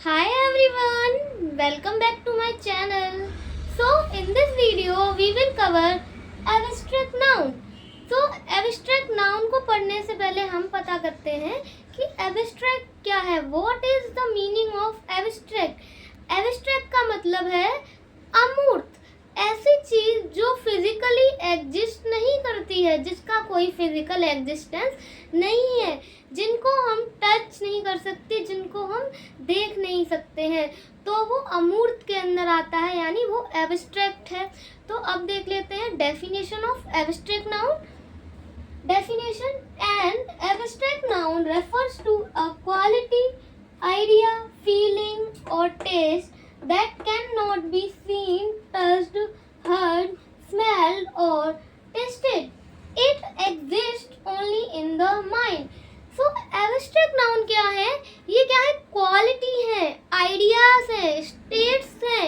Hi everyone, welcome back to my channel. So in this video we will cover abstract noun. So abstract noun को पढ़ने से पहले हम पता करते हैं कि abstract क्या है. What is the meaning of abstract? Abstract का मतलब है अमूर्त, ऐसी चीज जो फिजिकली एग्जिस्ट नहीं करती है, जिसका कोई फिजिकल एग्जिस्टेंस नहीं है, जिनको हम टच नहीं कर सकते, जिनको हम देख नहीं सकते हैं, तो वो अमूर्त के अंदर आता है, यानी वो एब्स्ट्रैक्ट है. तो अब देख लेते हैं definition of abstract noun. Definition: an abstract noun refers to a quality, idea, feeling और test that cannot be seen, touched, heard, smelled or tasted. It exists only in the mind. So abstract noun क्या है? ये क्या है? Quality है, ideas है, states है,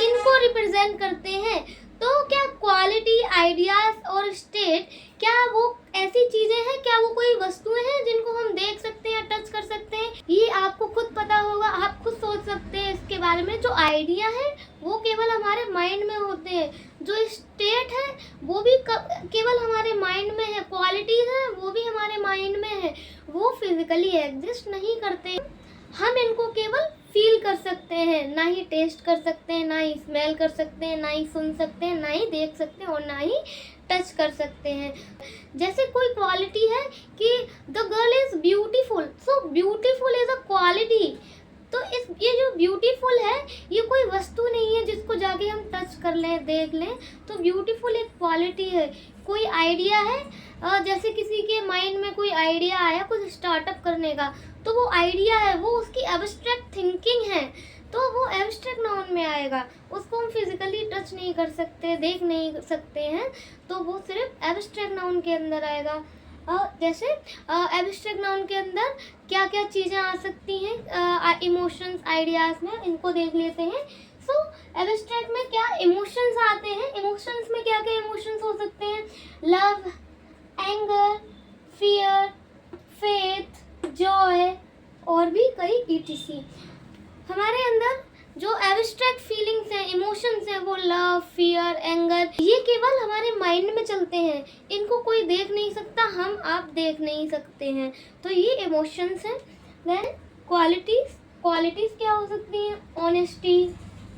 इनको रिप्रेजेंट करते हैं. तो क्या क्वालिटी, आइडियाज और स्टेट, क्या वो ऐसी चीजें हैं, क्या वो कोई वस्तुएं हैं जिनको हम देख सकते हैं, टच कर सकते हैं? ये आपको खुद पता होगा, आप खुद सोच सकते हैं इसके बारे में. जो आइडिया है वो केवल हमारे माइंड में होते हैं, जो स्टेट है वो भी केवल हमारे माइंड में है, क्वालिटीज है वो भी हमारे माइंड में है, वो फिजिकली एग्जिस्ट नहीं करते. हम इनको केवल फील कर सकते हैं, ना ही टेस्ट कर सकते हैं, ना ही स्मेल कर सकते हैं, ना ही सुन सकते हैं, ना ही देख सकते हैं और ना ही टच कर सकते हैं. जैसे कोई क्वालिटी है कि the girl is beautiful, so beautiful is a quality. तो ये जो ब्यूटीफुल है ये कोई वस्तु नहीं है जिसको जाके हम टच कर लें, देख लें. तो ब्यूटीफुल एक क्वालिटी है. कोई आइडिया है, जैसे किसी के माइंड में कोई आइडिया आया कुछ स्टार्टअप करने का, तो वो आइडिया है, वो उसकी एब्स्ट्रैक्ट थिंकिंग है, तो वो एब्स्ट्रैक्ट नाउन में आएगा. उसको हम फिजिकली टच नहीं कर सकते, देख नहीं सकते हैं, तो वो सिर्फ एब्स्ट्रैक्ट नाउन के अंदर आएगा. जैसे एब्स्ट्रैक्ट नाउन के अंदर क्या क्या चीज़ें आ सकती हैं इमोशंस, आइडियाज में, इनको देख लेते हैं. सो एब्स्ट्रैक्ट में क्या इमोशंस आते हैं? इमोशंस में क्या क्या इमोशंस हो सकते हैं? Love, anger, fear, faith, Joy और भी कई ETC. हमारे अंदर जो एब्स्ट्रैक्ट फीलिंग्स हैं, इमोशंस हैं, वो लव, फियर, एंगर, ये केवल हमारे माइंड में चलते हैं, इनको कोई देख नहीं सकता, हम आप देख नहीं सकते हैं, तो ये इमोशंस हैं. देन क्वालिटीज क्या हो सकती हैं? Honesty,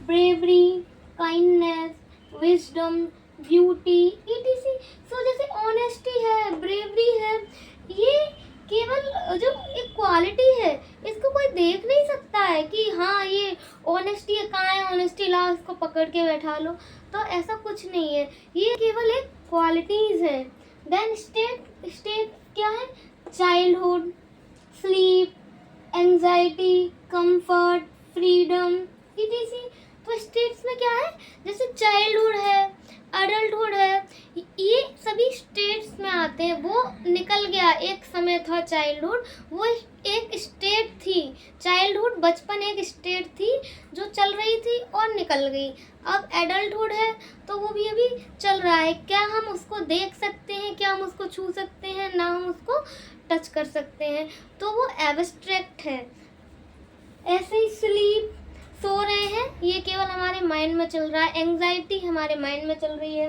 bravery, kindness, wisdom, beauty, ETC. सो जैसे ऑनेस्टी है, ब्रेवरी है, ये केवल जो एक क्वालिटी है, इसको कोई देख नहीं सकता है कि हाँ ये ऑनेस्टी है, कहाँ है ऑनेस्टी, लाओ इसको पकड़ के बैठा लो. तो ऐसा कुछ नहीं है, ये केवल एक क्वालिटीज है. देन स्टेट क्या है? Childhood, sleep, anxiety, comfort, freedom, ETC. तो स्टेट्स में क्या है? जैसे चाइल्डहुड है, अडल्टहुड है, ये सभी स्टेट्स में आते हैं. वो निकल गया, एक समय था चाइल्डहुड, वो एक स्टेट थी. चाइल्डहुड, बचपन एक स्टेट थी जो चल रही थी और निकल गई. अब एडल्टहुड है तो वो भी अभी चल रहा है. क्या हम उसको देख सकते हैं? क्या हम उसको छू सकते हैं? ना हम उसको टच कर सकते हैं, तो वो एब्स्ट्रैक्ट है. ऐसे ही स्लीप, सो रहे हैं, ये केवल हमारे माइंड में चल रहा है. एंजाइटी हमारे माइंड में चल रही है.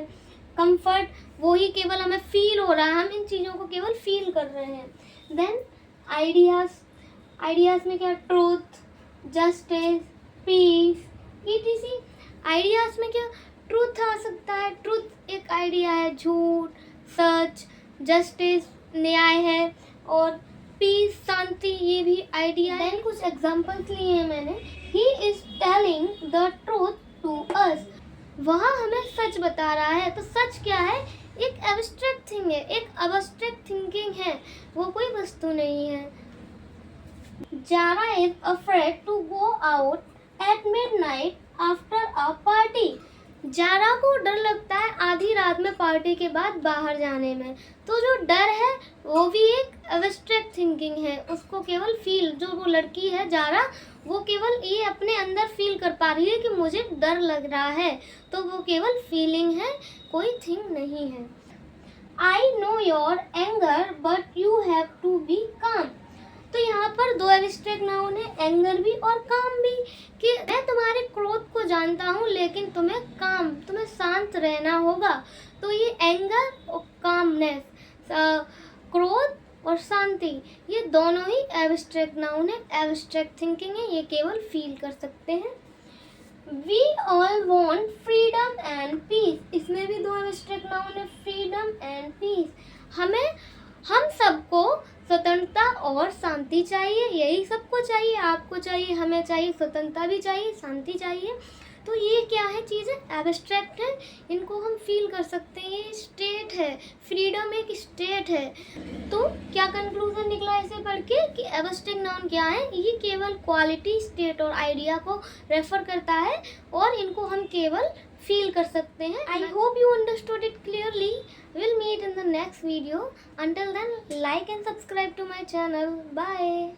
कंफर्ट, वो ही केवल हमें फील हो रहा है, हम इन चीज़ों को केवल फील कर रहे हैं. देन आइडियाज में क्या? Truth, justice, peace, ETC. Ideas में क्या? ट्रूथ आ सकता है, ट्रूथ एक आइडिया है, झूठ, सच, जस्टिस न्याय है, और पीस शांति, ये भी आइडिया है. कुछ एग्जांपल्स लिए हैं मैंने. He is telling the truth to us, वह हमें सच बता रहा है. तो सच क्या है? एक एब्स्ट्रैक्ट थिंग है, एक एब्स्ट्रैक्ट थिंकिंग है, वो कोई वस्तु नहीं है. Zara is afraid to go out at midnight after a party. Zara को डर लगता है आधी रात में पार्टी के बाद बाहर जाने में. तो जो डर है वो भी एक एब्स्ट्रैक्ट थिंकिंग है. उसको केवल फील, जो वो लड़की है जारा, वो केवल ये अपने अंदर फील कर पा रही है कि मुझे डर लग रहा है, तो वो केवल फीलिंग है, कोई थिंग नहीं है. I know your anger but you have to be calm. तो यहाँ पर और दो एब्स्ट्रैक्ट नाउन है, एंगर भी और काम भी, कि मैं तुम्हारे क्रोध को जानता हूँ लेकिन तुम्हें शांत रहना होगा। तो ये एंगर और कामनेस, क्रोध और शांति, ये दोनों ही एब्स्ट्रैक्ट नाउन है, एब्स्ट्रैक्ट थिंकिंग है, ये केवल फील कर सकते हैं। We all want freedom and peace, इसमें भी दो एब्स्ट्रैक्ट नाउन है, फ्रीडम एंड पीस। हम सबको स्वतंत्रता और शांति चाहिए, यही सबको चाहिए, आपको चाहिए, हमें चाहिए, स्वतंत्रता भी चाहिए, शांति चाहिए। तो ये क्या है, चीज़ें एब्स्ट्रैक्ट है, इनको हम फील कर सकते हैं, ये स्टेट है, फ्रीडम एक स्टेट है। तो क्या कंक्लूजन निकला इसे पढ़ के कि एब्स्ट्रैक्ट नाउन क्या है, ये केवल क्वालिटी, स्टेट और आइडिया को रेफर करता है और इनको हम केवल फील कर सकते हैं। I hope you understood it clearly. We'll meet in the next video. Until then, like and subscribe to my channel. Bye.